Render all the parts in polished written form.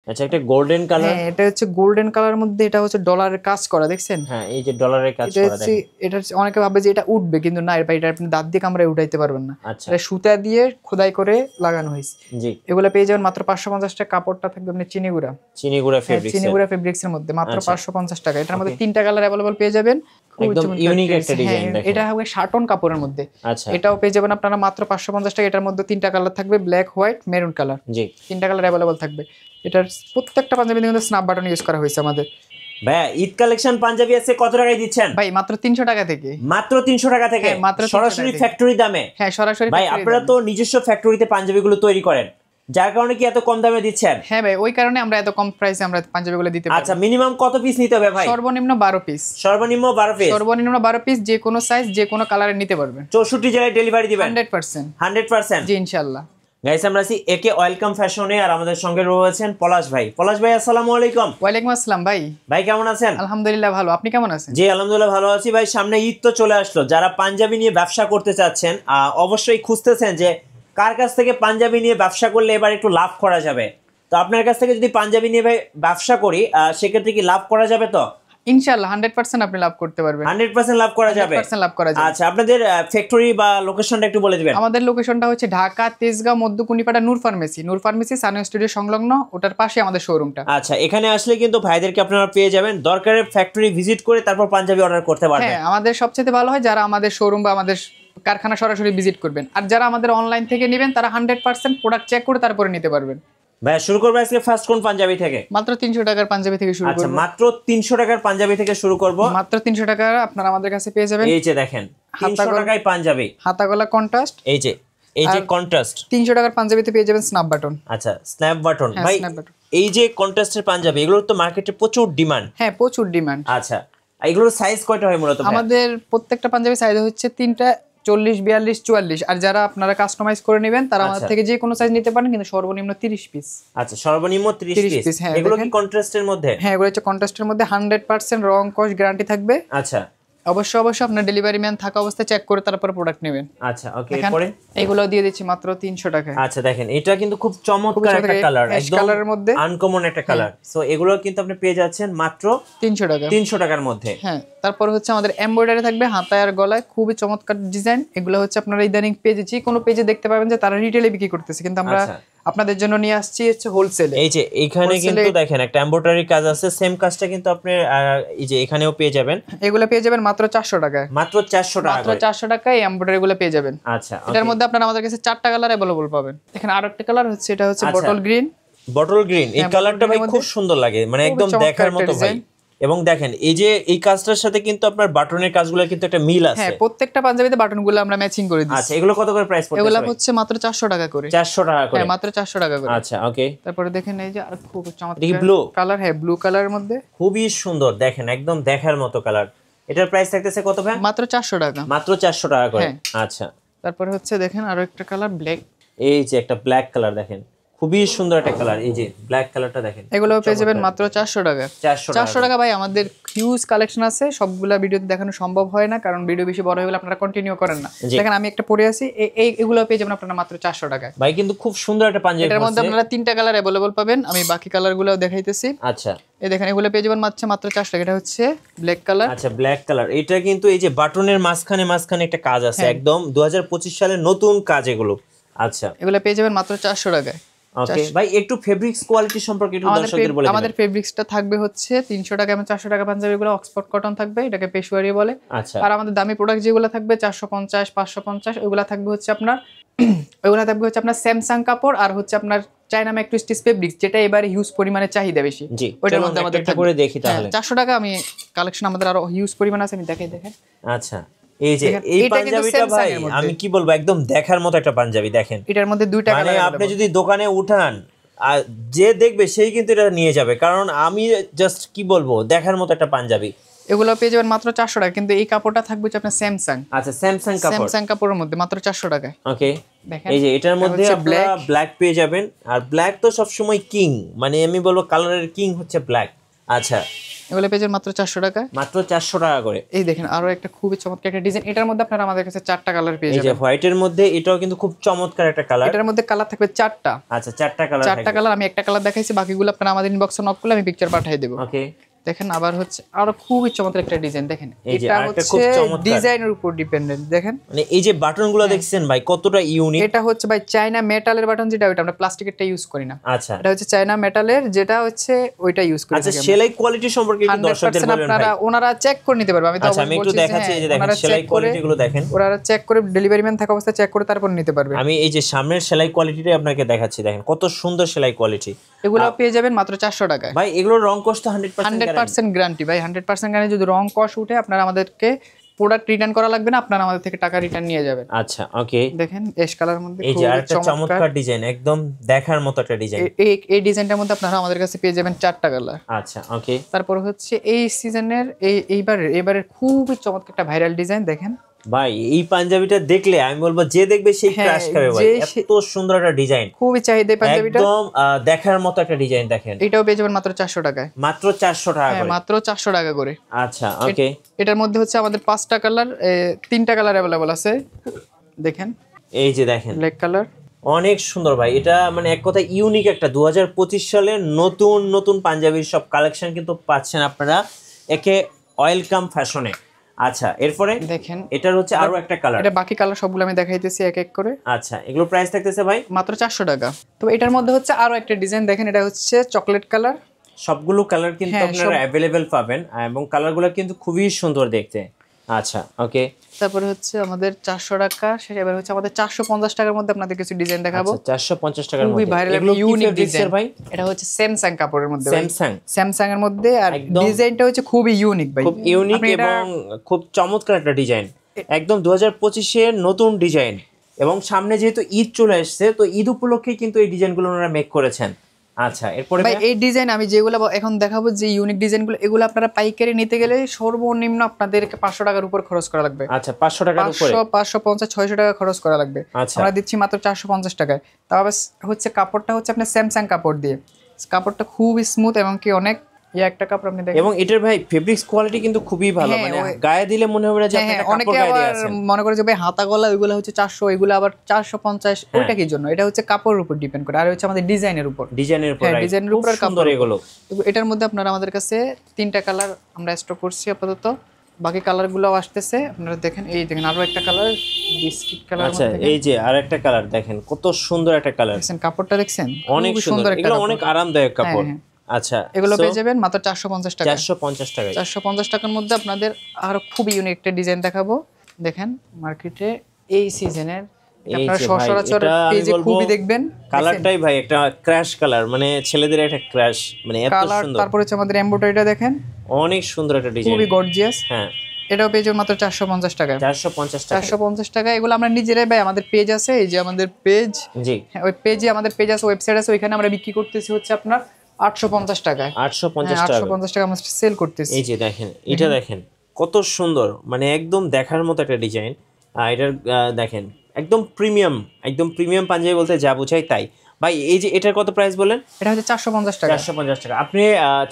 আচ্ছা, একটা golden colour. হ্যাঁ, এটা হচ্ছে গোল্ডেন কালার মধ্যে, এটা হচ্ছে ডলারের কাজ করা, দেখছেন? হ্যাঁ, এই যে ডলারের কাজ করা দেখেন। এটা অনেকে ভাবে যে এটা উঠবে, কিন্তু না, এটা আপনি দাঁত দিয়ে কামড়ে উঠাইতে পারবেন না। আচ্ছা, এটা সুতা দিয়ে খোদাই করে লাগানো হয়েছে। জি, এগুলো পেয়ে যাবেন মাত্র 550 টাকা। কাপড়টা থাকবে আপনি চিনিগুড়া ফেব্রিক্স, চিনিগুড়া ফেব্রিক্স এর মধ্যে মাত্র 550 টাকা। এটার মধ্যে 3টা কালার अवेलेबल পেয়ে যাবেন। একদম ইউনিক একটা ডিজাইন দেখেন। এটা হবে শাটন কাপড়ের মধ্যে। আচ্ছা, এটাও পেয়ে যাবেন আপনারা মাত্র 550 টাকা। এটার মধ্যে 3টা কালার থাকবে, ব্ল্যাক, হোয়াইট, মেরুন কালার। জি, 3টা কালার अवेलेबल থাকবে। এটার প্রত্যেকটা পাঞ্জাবিতে কিন্তু স্ন্যাপ বাটন ইউজ করা হয়েছে আমাদের। ভাই ঈদ কালেকশন পাঞ্জাবি আছে কত টাকায় দিচ্ছেন? ভাই মাত্র 300 টাকা থেকে। মাত্র 300 টাকা থেকে, সরাসরি ফ্যাক্টরি দামে। হ্যাঁ, সরাসরি। ভাই আপনারা তো নিজস্ব ফ্যাক্টরিতে পাঞ্জাবিগুলো তৈরি করেন, যার কারণে কি এত কম দামে দিচ্ছেন? হ্যাঁ ভাই, ওই কারণে আমরা এত কম প্রাইসে আমরা পাঞ্জাবিগুলো দিতে পারি। আচ্ছা, মিনিমাম কত পিস নিতে হবে ভাই? সর্বনিম্ন 12 পিস। সর্বনিম্ন 12 পিস। সর্বনিম্ন 12 পিস, যে কোনো সাইজ, যে কোনো কালারে নিতে পারবেন। 64 জেলায় ডেলিভারি দিবেন 100%। 100%? জি, ইনশাআল্লাহ। গাইস, আমরা আছি একে ওয়েলকাম ফ্যাশনে, আর আমাদের সঙ্গে রয়েছেন পলাশ ভাই। পলাশ ভাই, আসসালামু আলাইকুম। ওয়ালাইকুম আসসালাম ভাই। ভাই কেমন আছেন? আলহামদুলিল্লাহ ভালো, আপনি কেমন আছেন? জি, আলহামদুলিল্লাহ ভালো আছি ভাই। সামনে ঈদ তো চলে আসলো, যারা পাঞ্জাবি নিয়ে ব্যবসা করতে চাচ্ছেন, অবশ্যই খুঁজতেছেন যে কার কাছ থেকে পাঞ্জাবি নিয়ে ব্যবসা করলে এবার একটু লাভ করা যাবে। তো আপনার কাছ থেকে যদি পাঞ্জাবি নিয়ে ভাই ব্যবসা করি, সেক্ষেত্রে কি লাভ করা যাবে? তো ইনশাআল্লাহ 100% আপনি লাভ করতে পারবেন। 100% লাভ করা যাবে। 100% লাভ করা যাবে। আচ্ছা, আপনাদের ফ্যাক্টরি বা লোকেশনটা একটু বলে দিবেন। আমাদের লোকেশনটা হচ্ছে ঢাকা তেজগাঁও মধ্যকুনিপাড়া নূর ফার্মেসি সানও স্টুডিও সংলগ্ন, ওটার পাশে আমাদের শোরুমটা। আচ্ছা, এখানে আসলে কিন্তু ভাইদেরকে আপনারা পেয়ে যাবেন। দরকারে ফ্যাক্টরি ভিজিট করে তারপর পাঞ্জাবি অর্ডার করতে পারবেন। হ্যাঁ, আমাদের সবচেয়ে ভালো হয় যারা আমাদের শোরুম বা আমাদের কারখানা সরাসরি ভিজিট করবেন। আর যারা আমাদের অনলাইন থেকে নেবেন, তারা 100% প্রোডাক্ট চেক করে তারপরে নিতে পারবেন। ভাই শুরু করবো আজকে ফার্স্ট কোন পাঞ্জাবি থেকে? মাত্র 300 টাকার পাঞ্জাবি থেকে শুরু করব। আচ্ছা, মাত্র 300 টাকার পাঞ্জাবি থেকে শুরু করব। মাত্র 300 টাকা আপনারা আমাদের কাছে পেয়ে যাবেন। এই যে দেখেন, 300 টাকায় পাঞ্জাবি, হাতা গলা কন্ট্রাস্ট। এই যে কন্ট্রাস্ট। 300 টাকার পাঞ্জাবিতে পেয়ে যাবেন স্ন্যাপ বাটন। আচ্ছা, স্ন্যাপ বাটন। হ্যাঁ, ভাই স্ন্যাপ বাটন। এই যে কন্ট্রাস্টের পাঞ্জাবি, এগুলোর তো মার্কেটে প্রচুর ডিমান্ড। হ্যাঁ, প্রচুর ডিমান্ড। আচ্ছা, এগুলোর সাইজ কয়টা হয় মূলত? আমাদের প্রত্যেকটা পাঞ্জাবি সাইজ হচ্ছে 3টা, 40, 42, 44। আর যারা আপনারা কাস্টমাইজ করে নেবেন, তারা আমাদের থেকে যে কোনো সাইজ নিতে পারেন, কিন্তু সর্বনিম্ন 30 পিস। আচ্ছা, সর্বনিম্ন 30 পিস। হ্যাঁ, এগুলো কি কন্ট্রাস্টের মধ্যে? হ্যাঁ, এগুলো হচ্ছে কন্ট্রাস্টের মধ্যে। 100% রং কস গ্যারান্টি থাকবে। আচ্ছা, অবশ্যই আপনার ডেলিভারি ম্যান থাকা অবস্থায় চেক করে তারপর প্রোডাক্ট নেবেন। আচ্ছা, ওকে। এরপরে এগুলো দিয়ে দিচ্ছি মাত্র 300 টাকায়। আচ্ছা, দেখেন এটা কিন্তু খুব চমৎকার একটা কালার, একদম কালারের মধ্যে আনকমন একটা কালার। সো এগুলো কিন্তু আপনি পেয়ে যাচ্ছেন মাত্র 300 টাকা। 300 টাকার মধ্যে। হ্যাঁ, তারপর হচ্ছে আমাদের এমব্রয়ডারি থাকবে হাতায় আর গলায়, খুবই চমৎকার ডিজাইন। এগুলো হচ্ছে আপনারা ইদানিং পেজে যে কোনো পেজে দেখতে পাবেন যে তারা রিটেলে বিক্রি করতেছে, কিন্তু আমরা আপনাদের জন্য নিয়ে আসছি হচ্ছে হোলসেলে। এই যে এইখানে কিন্তু দেখেন একটা এমব্রয়ডারি কাজ আছে, সেম কাজটা কিন্তু আপনি এই যে এখানেও পেয়ে যাবেন। এগুলো পেয়ে যাবেন মাত্র 400 টাকায়। মাত্র 400 টাকা, মাত্র 400 টাকায় এই এমব্রয়ডারি গুলো পেয়ে যাবেন। আচ্ছা, এটার মধ্যে আপনারা আমাদের কাছে 4টা কালার अवेलेबल পাবেন। এখানে আরেকটা কালার হচ্ছে, এটা হচ্ছে বটল গ্রিন। বটল গ্রিন, এই কালারটা ভাই খুব সুন্দর লাগে, মানে একদম দেখার মতো ভাই। এবং দেখেন এই যে এই কাজটার সাথে কিন্তু আপনার বাটনের কাজগুলো কিন্তু একটা মিল আছে। হ্যাঁ, প্রত্যেকটা পাঞ্জাবিতে বাটনগুলো আমরা ম্যাচিং করে দিচ্ছি। আচ্ছা, এগুলো কত করে প্রাইস পড়ছে? এগুলো হচ্ছে মাত্র 400 টাকা করে। 400 টাকা করে? হ্যাঁ, মাত্র 400 টাকা করে। আচ্ছা, ওকে। তারপরে দেখেন এই যে আর খুব চমৎকার ব্লু কালার। হ্যাঁ, ব্লু কালারের মধ্যে খুবই সুন্দর, দেখেন একদম দেখার মতো কালার। এটার প্রাইস থাকতেছে কত ভাই? মাত্র 400 টাকা। মাত্র 400 টাকা করে। আচ্ছা, তারপরে হচ্ছে দেখেন আরো একটা কালার ব্ল্যাক। এই যে একটা ব্ল্যাক কালার, দেখেন খুবই সুন্দর একটা কালার। এই যে ব্ল্যাক কালারটা দেখেন, এগুলো পেয়ে যাবেন মাত্র 400 টাকা। 400 টাকা ভাই। আমাদের হিউজ কালেকশন আছে, সবগুলা ভিডিওতে দেখানো সম্ভব হয় না, কারণ ভিডিও বেশি বড় হয়ে গেলে আপনারা কন্টিনিউ করেন না। দেখেন আমি একটা পরে আছি, এগুলো পেয়ে যাবেন আপনারা মাত্র 400 টাকায়। ভাই কিন্তু খুব সুন্দর একটা পাঞ্জাবি। এটার মধ্যে আপনারা 3টা কালার अवेलेबल পাবেন, আমি বাকি কালারগুলোও দেখাইতেছি। আচ্ছা, এই দেখেন এগুলো পেয়ে যাবেন মাত্র 400 টাকা। এটা হচ্ছে ব্ল্যাক কালার। আচ্ছা, ব্ল্যাক কালার। এটা কিন্তু এই যে বাটনের মাঝখানে একটা কাজ আছে, একদম 2025 সালের নতুন কাজ এগুলো। আচ্ছা, এগুলো পেয়ে যাবেন মাত্র 400 টাকায়। ওকে ভাই, একটু ফেব্রিক্স কোয়ালিটি সম্পর্কে একটু দর্শকদের বলে দিন। আমাদের ফেব্রিক্সটা থাকবে হচ্ছে 300 টাকা এবং 400 টাকা পাঞ্জাবিগুলো অক্সফোর্ড কটন থাকবে, এটাকে পেশওয়ারি বলে। আচ্ছা, আর আমাদের দামি প্রোডাক্ট যেগুলো থাকবে 450, 550, ওইগুলা থাকবে হচ্ছে আপনার স্যামসাং কাপড়, আর হচ্ছে আপনার চায়না ম্যাক্রোস্টিচ ফেব্রিক্স, যেটা এবারে হিউজ পরিমাণে চাহিদা বেশি। ওইটার মধ্যে আমাদের একটা করে দেখি তাহলে। 400 টাকা আমি কালেকশন আমাদের আরো হিউজ পরিমাণ আছে, আমি দেখাই দেখেন। আচ্ছা, এই যে এই পাঞ্জাবিটা ভাই আমি কি বলবো, একদম দেখার মতো একটা পাঞ্জাবি। দেখেন এটার মধ্যে 2টা কালার। মানে আপনি যদি দোকানে উঠান, আর যে দেখবে সেই কিন্তু এটা নিয়ে যাবে, কারণ আমি জাস্ট কি বলবো, দেখার মতো একটা পাঞ্জাবি। এগুলো পেয়ে যাবেন মাত্র 400 টাকা, কিন্তু এই কাপড়টা থাকবে হচ্ছে আপনার স্যামসাং। আচ্ছা, স্যামসাং কাপড়ের মধ্যে মাত্র 400 টাকায়। ওকে, এই যে এটার মধ্যে আপনারা ব্ল্যাক পেয়ে যাবেন, আর ব্ল্যাক তো সব সময় কিং, মানে আমি বলবো কালারের কিং হচ্ছে ব্ল্যাক। আচ্ছা, এগুলো পেয়ে যাবেন মাত্র 400 টাকায়, মাত্র 400 টাকা করে। এই দেখেন আরো একটা খুবই চমৎকার একটা ডিজাইন, এটার মধ্যে আপনারা আমাদের কাছে 4টা কালার পেয়ে এই যে যাবেন। হোয়াইটের মধ্যে এটাও কিন্তু খুব চমৎকার একটা কালার। এটার মধ্যে কালার থাকবে 4টা। আচ্ছা 4টা কালার, 4টা কালার, আমি একটা কালার দেখাইছি, বাকিগুলো আপনারা আমাদের ইনবক্সে নক করলে আমি পিকচার পাঠিয়ে দেব। ওকে দেখেন আবার হচ্ছে আরো খুবই চমৎকার একটা ডিজাইন, দেখেন এই যে এটা আরেকটা হচ্ছে খুব চমৎকার ডিজাইনের উপর ডিপেন্ডেন্ট। দেখেন মানে এই যে বাটনগুলো দেখছেন ভাই কতটা ইউনিক। এটা হচ্ছে ভাই চায়না মেটালের বাটন, যেটা ওইটা আমরা প্লাস্টিকেরটা ইউজ করি না। আচ্ছা এটা হচ্ছে চায়না মেটালের, যেটা হচ্ছে ওইটা ইউজ করি। আচ্ছা সেলাই কোয়ালিটি সম্পর্কে একটু দর্শকদের 100% বলবেন ভাই। আপনারা ওনারা চেক করে নিতে পারবে। আমি তো আচ্ছা আমি একটু দেখাচ্ছি, এই যে দেখেন সেলাই কোয়ালিটি গুলো দেখেন, ওনারা চেক করে ডেলিভারি ম্যান থাকা অবস্থায় চেক করে তারপর নিতে পারবে। আমি এই যে সামনের সেলাই কোয়ালিটিটাই আপনাকে দেখাচ্ছি, দেখেন কত সুন্দর সেলাই কোয়ালিটি। এগুলো পেয়ে যাবেন মাত্র 400 টাকায় ভাই এগুলোর রং কষ্ট 100% গ্যারান্টি ভাই, 100% গ্যারান্টি। যদি রং কষ উঠে আপনারা আমাদেরকে প্রোডাক্ট রিটার্ন করা লাগবে না, আপনারা আমাদের থেকে টাকা রিটার্ন নিয়ে যাবেন। আচ্ছা ওকে দেখেন এশ কালার মধ্যে এই যে আরেকটা চমৎকার ডিজাইন, একদম দেখার মতো একটা ডিজাইন। এই ডিজাইনটার মধ্যে আপনারা আমাদের কাছে পেয়ে যাবেন 4টা কালার। আচ্ছা ওকে তারপর হচ্ছে এই সিজনের এইবারের খুবই চমৎকার একটা ভাইরাল ডিজাইন। দেখেন ভাই এই পাঞ্জাবিটা দেখলে আমি বলবো যে দেখবে সেই ক্রাশ খাবে ভাই, এত সুন্দর একটা ডিজাইন, খুবই চাহিদা পাঞ্জাবিটা, একদম দেখার মতো একটা ডিজাইন। দেখেন এটাও পেয়ে যাবেন মাত্র 400 টাকায়, মাত্র 400 টাকা করে, মাত্র 400 টাকা করে। আচ্ছা ওকে এটার মধ্যে হচ্ছে আমাদের 5টা কালার, 3টা কালার अवेलेबल আছে। দেখেন এই যে দেখেন ব্ল্যাক কালার, অনেক সুন্দর ভাই, এটা মানে এক কথা ইউনিক একটা 2025 সালের নতুন নতুন পাঞ্জাবির সব কালেকশন কিন্তু পাচ্ছেন আপনারা একে ওয়েলকাম ফ্যাশনে। আচ্ছা এরপরে দেখেন এটার হচ্ছে আরো একটা কালার, এটা বাকি কালার সবগুলো আমি দেখাইতেছি এক এক করে। আচ্ছা এগুলো প্রাইস থাকতেছে ভাই মাত্র 400 টাকা। তো এটার মধ্যে হচ্ছে আরো একটা ডিজাইন, দেখেন এটা হচ্ছে চকলেট কালার। সবগুলো কালার কিন্তু আপনারা অ্যাভেলেবেল পাবেন এবং কালারগুলো কিন্তু খুবই সুন্দর দেখতে। আচ্ছা ওকে তারপরে হচ্ছে আমাদের 400 টাকা শেষ, এবার হচ্ছে আমাদের 450 টাকার মধ্যে আপনাদের কিছু ডিজাইন দেখাবো। 450 টাকার খুবই মধ্যে ভাইরাল এগুলো একটা ইউনিক ডিজাইন ভাই, এটা হচ্ছে স্যামসাং কাপড়ের মধ্যে, স্যামসাং এর মধ্যে, আর ডিজাইনটা হচ্ছে খুবই ইউনিক ভাই, খুব ইউনিক এবং খুব চমৎকার একটা ডিজাইন, একদম 2025 এর নতুন ডিজাইন। এবং সামনে যেহেতু ঈদ চলে আসছে, তো ঈদ উপলক্ষে কিন্তু এই ডিজাইনগুলো ওনারা মেক করেছেন। আচ্ছা এরপরে ভাই এই ডিজাইন আমি যেগুলো এখন দেখাবো, যে ইউনিক ডিজাইনগুলো, এগুলো আপনারা পাইকারি নিতে গেলে সর্বনিম্ন আপনাদেরকে 500 টাকার উপর খরচ করা লাগবে। আচ্ছা 500 টাকার উপরে, 550 600 টাকা খরচ করা লাগবে। আমরা দিচ্ছি মাত্র 450 টাকায়। তবে হচ্ছে কাপড়টা হচ্ছে আপনার স্যামসাং কাপড় দিয়ে, কাপড়টা খুব স্মুথ এবং কি অনেক একটা কাপড় আপনি দেখেন, এবং এটার ভাই ফেব্রিক্স কোয়ালিটি কিন্তু খুবই ভালো, মানে গায়ে দিলে মনে হবে যে আপনি একটা কাপড় গায়ে দিয়ে আছেন। মনে করে যে ভাই হাতা গলা ওইগুলো হচ্ছে 400, এগুলো আবার 450, ওইটা কি জন্য? এটা হচ্ছে কাপড়ের উপর ডিপেন্ড করে, আর হচ্ছে আমাদের ডিজাইনের উপর, ডিজাইনের উপর কাপড় এগুলো। এটার মধ্যে আপনারা আমাদের কাছে 3টা কালার আমরা স্টক করছি আপাতত, বাকি কালারগুলোও আসতেছে। আপনারা দেখেন, এই দেখেন আরো একটা কালার বিস্কিট কালার। আচ্ছা এই যে আরেকটা কালার দেখেন, কত সুন্দর একটা কালার, দেখেন কাপড়টা দেখছেন, অনেক সুন্দর, এগুলো অনেক আরামদায়ক কাপড়। আচ্ছা এগুলো পেয়ে যাবেন মাত্র 450 টাকা, 450 টাকা। 450 টাকার মধ্যে আপনাদের আরো খুব ইউনিক একটা ডিজাইন দেখাবো। দেখেন মার্কেটে এই সিজনের আপনারা সচরাচর পেজে খুবই দেখবেন, কালারটাই ভাই একটা ক্র্যাশ কালার, মানে ছেলেদের একটা ক্র্যাশ, মানে এত সুন্দর। তারপর হচ্ছে আমাদের এমব্রয়ডারিটা দেখেন, অনেক সুন্দর একটা ডিজাইন, খুবই গর্জিয়াস। হ্যাঁ এটাও পেয়ে যাবেন মাত্র 450 টাকা, 450 টাকা। এগুলো আমরা নিজেরাই ভাই, আমাদের পেজ আছে, এই যে আমাদের পেজ, জি ওই পেজে আমাদের পেজ আছে, ওয়েবসাইট আছে, ওইখানে আমরা বিক্রি করতেছি হচ্ছে আপনার 850 টাকায়, 850 টাকা আমরা সেল করতেছি। এই যে দেখেন, এটা দেখেন কত সুন্দর, মানে একদম দেখার মতো একটা ডিজাইন। এটার দেখেন একদম প্রিমিয়াম পাঞ্জাবি বলতে যা বোঝায় তাই। ভাই এই যে এটার কত প্রাইস বলেন? এটা হচ্ছে 450 টাকা। 450 টাকা। আপনি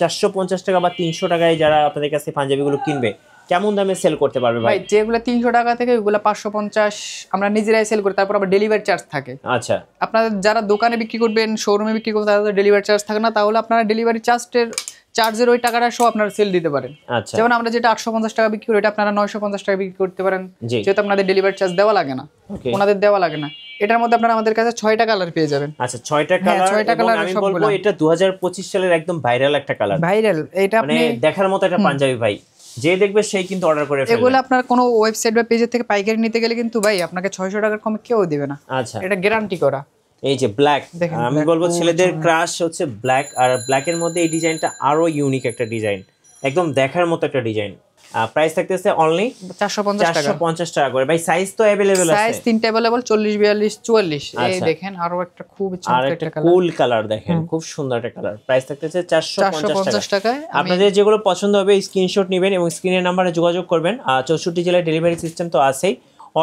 450 টাকা বা 300 টাকায় যারা আপনাদের কাছে পাঞ্জাবিগুলো কিনবে, কেমন দামে সেল করতে পারবে ভাই? যেগুলো 300 টাকা থেকে ওগুলো 550 আমরা নিজেরাই সেল করি, তারপর আবার ডেলিভারি চার্জ থাকে। আচ্ছা আপনারা যারা দোকানে বিক্রি করবেন, শোরুমে বিক্রি করবেন, তাদের ডেলিভারি চার্জ থাকে না, তাহলে আপনারা ডেলিভারি চার্জের ওই টাকাটা সহ আপনারা সেল দিতে পারেন। আচ্ছা যেমন আমরা যেটা 850 টাকা বিক্রি করি, এটা আপনারা 950 টাকা বিক্রি করতে পারেন, যেহেতু আপনাদের ডেলিভারি চার্জ দেওয়া লাগে না, ওনাদের দেওয়া লাগে না। এটার মধ্যে আপনারা আমাদের কাছে 6টা কালার পেয়ে যাবেন। আচ্ছা 6টা কালার, আমি বলবো এটা 2025 সালের একদম ভাইরাল একটা কালার, ভাইরাল। এটা আপনি দেখার মতো একটা পাঞ্জাবি ভাই, যে দেখবে সেই কিন্তু অর্ডার করে ফেলবে। এগুলো আপনার কোনো ওয়েবসাইট বা পেজের থেকে পাইকারি নিতে গেলে কিন্তু ভাই আপনাকে 600 টাকার কমে কেউ দিবে না। আচ্ছা এটা গ্যারান্টি করা। এই যে ব্ল্যাক, আমি বলবো ছেলেদের ক্রাশ হচ্ছে ব্ল্যাক, আর ব্ল্যাকের মধ্যে এই ডিজাইনটা আরো ইউনিক একটা ডিজাইন, একদম দেখার মতো একটা ডিজাইন। প্রাইস থাকতেছে অনলি 450 টাকা করে। ভাই সাইজ তো अवेलेबल আছে, সাইজ 3টা अवेलेबल 40 42 44। এই দেখেন আরো একটা খুব চমৎকার একটা কালার, কুল কালার দেখেন, খুব সুন্দর একটা কালার। প্রাইস থাকতেছে 450 টাকায়। আপনাদের যেগুলো পছন্দ হবে স্ক্রিনশট নেবেন এবং স্ক্রিনের নম্বরে যোগাযোগ করবেন। 64 জেলায় ডেলিভারি সিস্টেম তো আছেই,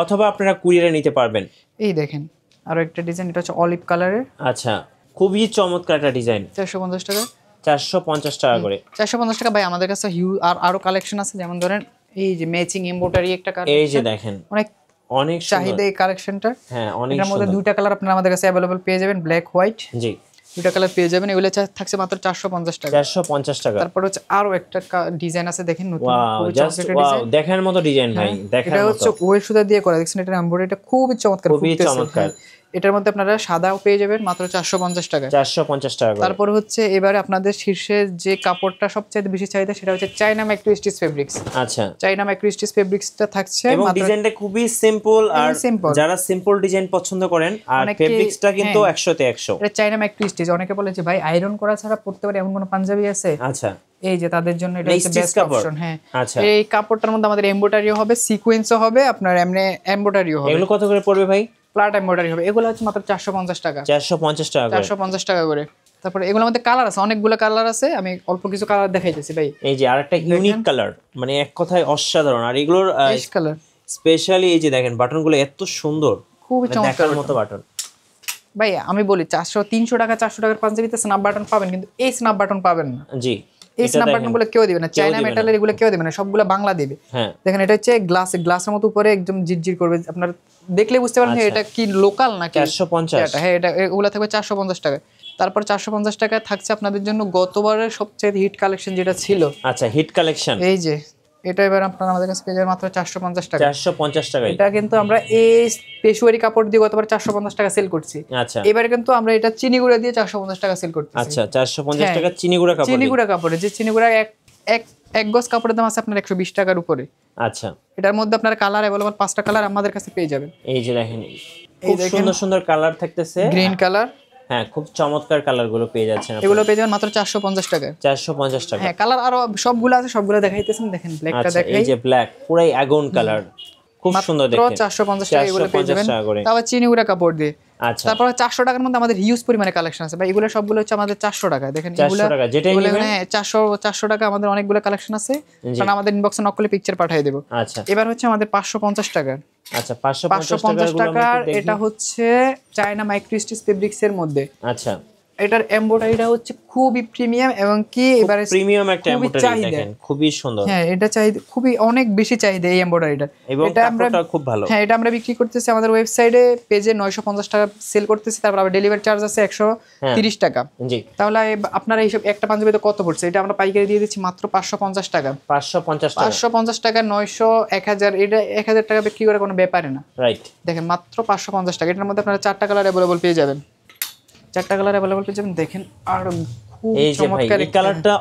অথবা আপনারা কুরিয়ারে নিতে পারবেন। এই দেখেন আরো একটা ডিজাইন, এটা হচ্ছে অলিভ কালারের। আচ্ছা খুবই চমৎকার একটা ডিজাইন, 450 টাকা। 450 টাকা করে। 450 টাকা ভাই। আমাদের কাছে আরো কালেকশন আছে, যেমন ধরেন এই যে ম্যাচিং এমব্রয়ডারি একটা কালেকশন, এই যে দেখেন অনেক চাহিদা এই কালেকশনটা। হ্যাঁ অনেক এটার মধ্যে সুন্দর। দুইটা কালার আপনারা আমাদের কাছে अवेलेबल পেয়ে যাবেন, ব্ল্যাক হোয়াইট। জি, দুইটা কালার পেয়ে যাবেন। এগুলো থাকছে মাত্র 450 টাকা। 450 টাকা। তারপর হচ্ছে আরো একটা ডিজাইন আছে, দেখেন নতুন, ওয়াও, খুবই জাস্ট চমৎকার ওয়াও, ডিজাইন। দেখার মতো ডিজাইন ভাই, দেখার এটা মতো। হচ্ছে ওয়েল সুতা দিয়ে করা, দেখছেন এটা এমব্রয়ডারিটা খুবই চমৎকার, খুবই চমৎকার। এটার মধ্যে আপনারা সাদাও পেয়ে যাবেন মাত্র 450 টাকা। 450 টাকা করে। তারপর হচ্ছে এবারে আপনাদের শীর্ষে যে কাপড়টা সবচেয়ে বেশি চাহিদা সেটা হচ্ছে চায়না মাইক্রো স্টিচ ফেব্রিক্স। আচ্ছা, চায়না মাইক্রো স্টিচ ফেব্রিক্সটা থাকছে এবং ডিজাইনটা খুবই সিম্পল, আর যারা সিম্পল ডিজাইন পছন্দ করেন, আর ফেব্রিক্সটা কিন্তু 100 তে 100। এটা চায়না মাইক্রো স্টিচ। অনেকে বলে যে ভাই আয়রন করা ছাড়া পড়তে পারে এমন কোনো পাঞ্জাবি আছে? আচ্ছা, এই যে তাদের জন্য এটা হচ্ছে বেস্ট অপশন। হ্যাঁ, আচ্ছা, এই কাপড়টার মধ্যে আমাদের এমব্রয়ডারিও হবে, সিকোয়েন্সও হবে, আপনার এমনি এমব্রয়ডারিও হবে। এগুলো কত করে পড়বে ভাই? ফ্ল্যাট এমব্রয়ডারি হবে। এগুলো হচ্ছে মাত্র 450 টাকা। 450 টাকা করে। 450 টাকা করে। তারপরে এগুলোর মধ্যে কালার আছে, অনেকগুলো কালার আছে, আমি অল্প কিছু কালার দেখাইতেছি ভাই। এই যে আরেকটা ইউনিক কালার, মানে এক কথায় অসাধারণ। আর এগুলোর অ্যাশ কালার, স্পেশালি এই যে দেখেন বাটনগুলো এত সুন্দর, খুবই চমৎকার মতো বাটন। ভাই আমি বলি 300 টাকা 400 টাকার পাঞ্জাবিতে স্ন্যাপ বাটন পাবেন, কিন্তু এই স্ন্যাপ বাটন পাবেন না। জি, এই স্ন্যাপ বাটন গুলো কেউ দিবে না, চায়না মেটালের এগুলো কেউ দিবে না, সবগুলো বাংলা দিবে। হ্যাঁ, দেখেন এটা হচ্ছে গ্লাসের মতো উপরে একদম জিরজির করবে, আপনার দেখলে বুঝতে পারবেন এটা কি লোকাল নাকি। 450। হ্যাঁ, এটা এগুলো থাকবে 450 টাকা। তারপর 450 টাকা থাকছে আপনাদের জন্য গতবারের সবচেয়ে হিট কালেকশন যেটা ছিল। আচ্ছা, হিট কালেকশন এই যে এটা এবার আপনারা আমাদের কাছে পেয়ে যাবেন মাত্র 450 টাকা। 450 টাকা। এটা কিন্তু আমরা এই পেশওয়ারি কাপড় দিয়ে গতবার 450 টাকা সেল করছি। আচ্ছা, এবারে কিন্তু আমরা এটা চিনিগুড়া দিয়ে 450 টাকা সেল করতেছি। আচ্ছা, 450 টাকা চিনিগুড়া কাপড়। চিনিগুড়া কাপড়ে, যে চিনিগুড়া এক গজ কাপড়ের দাম আছে আপনার 120 টাকার উপরে। আচ্ছা, এটার মধ্যে আপনার কালার अवेलेबल 5টা কালার আমাদের কাছে পেয়ে যাবেন। এই যে দেখেন খুব সুন্দর সুন্দর কালার থাকতেছে, গ্রিন কালার। হ্যাঁ, খুব চমৎকার কালার গুলো পেয়ে যাচ্ছেন আপনারা। এগুলো পেয়ে যাবেন মাত্র 450 টাকা। 450 টাকা। হ্যাঁ, কালার আরো সবগুলো আছে, সবগুলো দেখাইতেছেন। দেখেন ব্ল্যাকটা আচ্ছা, দেখাই, এই যে ব্ল্যাক পুরাই আগুন কালার, খুব সুন্দর দেখতে। মাত্র 450 টাকা এগুলো পেয়ে যাবেন। তারপর চিনিগুড়া কাপড় দিয়ে। আচ্ছা, তারপর 400 টাকার মধ্যে আমাদের হিউজ পরিমাণে কালেকশন আছে ভাই। এগুলো সবগুলো হচ্ছে আমাদের 400 টাকা। দেখেন এগুলো 400 টাকা যেটাই নেবেন। হ্যাঁ, 400 টাকা আমাদের অনেকগুলো কালেকশন আছে, কারণ আমাদের ইনবক্সে নক করলে পিকচার পাঠিয়ে দেব। আচ্ছা, এবার হচ্ছে আমাদের 550 টাকা। আচ্ছা, 550 টাকার এটা হচ্ছে চায়না মাইক্রো স্টিচ ফেব্রিক্স এর মধ্যে। আচ্ছা, এটার এমব্রয়ডারিটা হচ্ছে খুবই প্রিমিয়াম, এবং কি এবারে প্রিমিয়াম একটা এমব্রয়ডারি দেখেন, খুবই সুন্দর। হ্যাঁ, এটা চাহিদা খুবই অনেক বেশি চাহিদা এই এমব্রয়ডারিটা। এটা আমরা খুব ভালো। হ্যাঁ, এটা আমরা বিক্রি করতেছি আমাদের ওয়েবসাইটে পেজে 950 টাকা সেল করতেছি। তারপর আবার ডেলিভারি চার্জ আছে 130 টাকা। জি, তাহলে আপনারা এইসব একটা পাঞ্জাবিতে কত পড়ছে? এটা আমরা পাইকারি দিয়ে দিচ্ছি মাত্র 550 টাকা। 550 টাকা 900 1000, এটা 1000 টাকা বিক্রি করে কোনো ব্যাপারে না। রাইট, দেখেন মাত্র 550 টাকা। এটার মধ্যে আপনারা 4টা কালার अवेलेबल পেয়ে যাবেন। 4টা কালার अवेलेबल পেয়ে যাবেন। দেখেন আর খুব চমৎকার এই কালারটা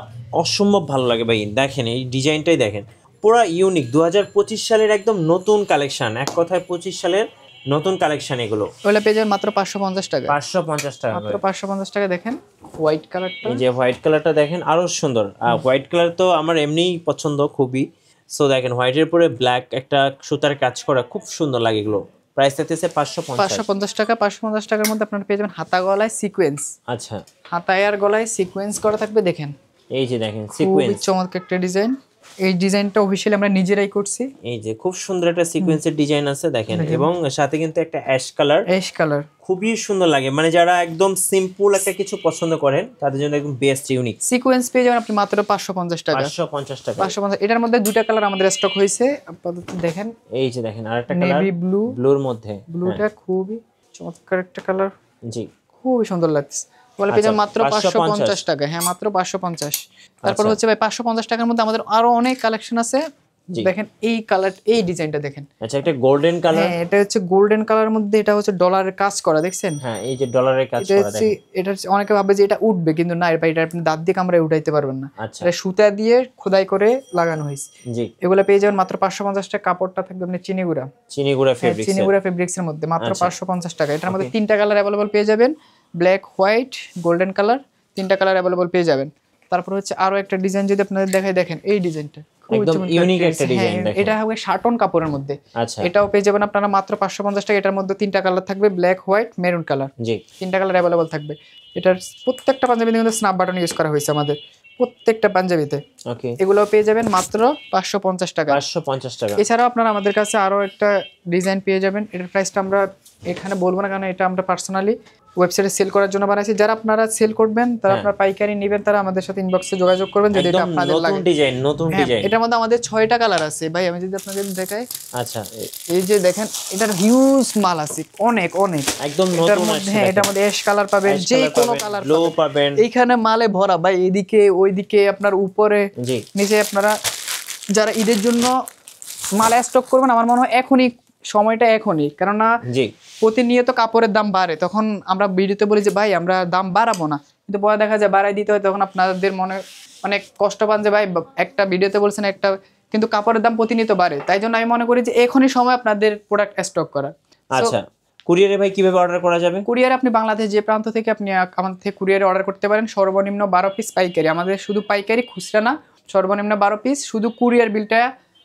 অসম্ভব ভালো লাগে ভাই। দেখেন এই ডিজাইনটাই দেখেন, পুরো ইউনিক। 2025 সালের একদম নতুন কালেকশন, এক কথায় 25 সালের নতুন কালেকশন এগুলো। ওগুলো পেয়ে যাবেন মাত্র 550 টাকা। 550 টাকা মাত্র 550 টাকা। দেখেন হোয়াইট কালারটা, এই যে হোয়াইট কালারটা দেখেন আরো সুন্দর। হোয়াইট কালার তো আমার এমনিই পছন্দ খুবই। সো দেখেন হোয়াইটের উপরে ব্ল্যাক একটা সুতার কাজ করা, খুব সুন্দর লাগে এগুলো। প্রাইস থাকতেছে 550 টাকা। 550 টাকার মধ্যে আপনারা পেয়ে যাবেন হাতা গলায় সিকোয়েন্স। আচ্ছা, হাতায় আর গলায় সিকোয়েন্স করা থাকবে। দেখেন এই যে দেখেন খুবই সিকোয়েন্স, চমৎকার একটা ডিজাইন। এই ডিজাইনটা অফিশিয়ালি আমরা নিজেরাই করছি। এই যে খুব সুন্দর একটা সিকোয়েন্সের ডিজাইন আছে দেখেন, এবং সাথে কিন্তু একটা অ্যাশ কালার, খুবই সুন্দর লাগে। মানে যারা একদম সিম্পল একটা কিছু পছন্দ করেন তাদের জন্য একদম বেস্ট ইউনিক সিকোয়েন্স পেয়ে যাবেন আপনি মাত্র 550 টাকা। 550 টাকা। 550। এটার মধ্যে দুইটা কালার আমাদের স্টক হয়েছে আপাতত। দেখেন এই যে দেখেন আরেকটা কালার, নেভি ব্লুর মধ্যে। ব্লুটা খুবই চমৎকার একটা কালার, জি, খুবই সুন্দর লাগছে। বলে পেয়ে যাবেন মাত্র 550 টাকা। হ্যাঁ, মাত্র 550। তারপর হচ্ছে ভাই 550 টাকার মধ্যে আমাদের আরো অনেক কালেকশন আছে। দেখেন এই কালার, এই ডিজাইনটা দেখেন। আচ্ছা, একটা গোল্ডেন কালার। হ্যাঁ, এটা হচ্ছে গোল্ডেন কালার মধ্যে, এটা হচ্ছে ডলারের কাজ করা, দেখছেন? হ্যাঁ, এই যে ডলারের কাজ করা দেখেন। এটা অনেকে ভাবে যে এটা উঠবে, কিন্তু না, এটা আপনি দাঁত দিয়ে কামড়ে উঠাইতে পারবেন না। আচ্ছা, এটা সুতা দিয়ে খোদাই করে লাগানো হয়েছে। জি, এগুলো পেয়ে যাবেন মাত্র 550 টাকা। কাপড়টা থাকবে আপনি চিনিগুড়া ফেব্রিক্স, চিনিগুড়া ফেব্রিক্স এর মধ্যে মাত্র 550 টাকা। এটার মধ্যে 3টা কালার अवेलेबल পেয়ে যাবেন, ব্ল্যাক, হোয়াইট, গোল্ডেন কালার। 3টা কালার अवेलेबल পেয়ে যাবেন। তারপর হচ্ছে আরো একটা ডিজাইন যদি আপনাদের দেখাই, দেখেন এই ডিজাইনটা একদম ইউনিক একটা ডিজাইন দেখেন। এটা হবে শাটন কাপড়ের মধ্যে। আচ্ছা, এটাও পেয়ে যাবেন আপনারা মাত্র 550 টাকা। এটার মধ্যে 3টা কালার থাকবে, ব্ল্যাক, হোয়াইট, মেরুন কালার। জি, 3টা কালার अवेलेबल থাকবে। এটার প্রত্যেকটা পাঞ্জাবিতে কিন্তু স্ন্যাপ বাটন ইউজ করা হয়েছে আমাদের প্রত্যেকটা পাঞ্জাবিতে। ওকে, এগুলো পেয়ে যাবেন মাত্র 550 টাকা। 550 টাকা। এছাড়াও আপনারা আমাদের কাছে আরো একটা ডিজাইন পেয়ে যাবেন। এটার প্রাইসটা আমরা এখানে বলবো না, কারণ এটা আমরা পার্সোনালি ওয়েবসাইটে সেল করার জন্য বানাইছি। যারা আপনারা সেল করবেন, তারা আপনারা পাইকারি নেবেন, তারা আমাদের সাথে ইনবক্সে যোগাযোগ করবেন যদি এটা আপনাদের লাগে। নতুন ডিজাইন এটার মধ্যে আমাদের 6টা কালার আছে ভাই, আমি যদি আপনাদের দেখাই। আচ্ছা, এই যে দেখেন, এটার হিউজ মাল আছে, অনেক অনেক একদম এটার নতুন মধ্যে। আসছে। হ্যাঁ, এটার মধ্যে অ্যাশ কালার পাবেন, যে কোনো কালার ব্লু পাবেন। এইখানে মালে ভরা ভাই, এইদিকে ওইদিকে আপনার উপরে জি নিচে। আপনারা যারা ঈদের জন্য মাল স্টক করবেন, আমার মনে হয় এখনই সময়টা, এখনই, কেননা জি প্রতিনিয়ত কাপড়ের দাম বাড়ে। তখন আমরা ভিডিওতে বলি যে ভাই আমরা দাম বাড়াবো না, কিন্তু পরে দেখা যায় বাড়াই দিতে হয়। তখন আপনাদের মনে অনেক কষ্ট পান যে ভাই একটা ভিডিওতে বলছেন একটা, কিন্তু কাপড়ের দাম প্রতিনিয়ত বাড়ে। তাই জন্য আমি মনে করি যে এখনই সময় আপনাদের প্রোডাক্ট স্টক করা। আচ্ছা, কুরিয়ারে ভাই কিভাবে অর্ডার করা যাবে? কুরিয়ারে আপনি বাংলাদেশ যে প্রান্ত থেকে আপনি আমাদের থেকে কুরিয়ারে অর্ডার করতে পারেন। সর্বনিম্ন 12 পিস পাইকারি, আমাদের শুধু পাইকারি, খুচরা না। সর্বনিম্ন 12 পিস, শুধু কুরিয়ার বিলটা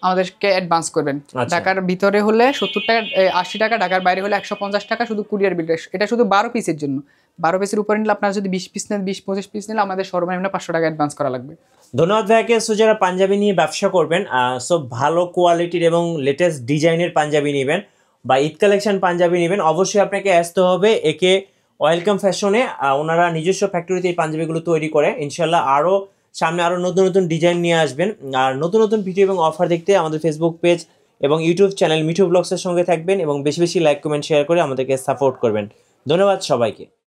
আমাদেরকে অ্যাডভান্স করবেন। ঢাকার ভিতরে হলে 70 টাকা, 80 টাকা, ঢাকার বাইরে হলে 150 টাকা, শুধু কুরিয়ার বিলটা। এটা শুধু 12 পিসের জন্য। 12 পিসের উপরে নিলে আপনারা যদি 20 পিস নেন, 20-25 পিস নিলে আমাদের সর্বনিম্ন 500 টাকা অ্যাডভান্স করা লাগবে। ধন্যবাদ ভাইকে। সো যারা পাঞ্জাবি নিয়ে ব্যবসা করবেন, সো ভালো কোয়ালিটির এবং লেটেস্ট ডিজাইনের পাঞ্জাবি নেবেন বা ঈদ কালেকশন পাঞ্জাবি নেবেন, অবশ্যই আপনাকে আসতে হবে একে ওয়েলকাম ফ্যাশনে। ওনারা নিজস্ব ফ্যাক্টরিতে এই পাঞ্জাবিগুলো তৈরি করে। ইনশাল্লাহ আরও সামনে আরও নতুন নতুন ডিজাইন নিয়ে আসবেন। আর নতুন নতুন ভিডিও এবং অফার দেখতে আমাদের ফেসবুক পেজ এবং ইউটিউব চ্যানেল মিঠু ব্লগসের সঙ্গে থাকবেন এবং বেশি বেশি লাইক, কমেন্ট, শেয়ার করে আমাদেরকে সাপোর্ট করবেন। ধন্যবাদ সবাইকে।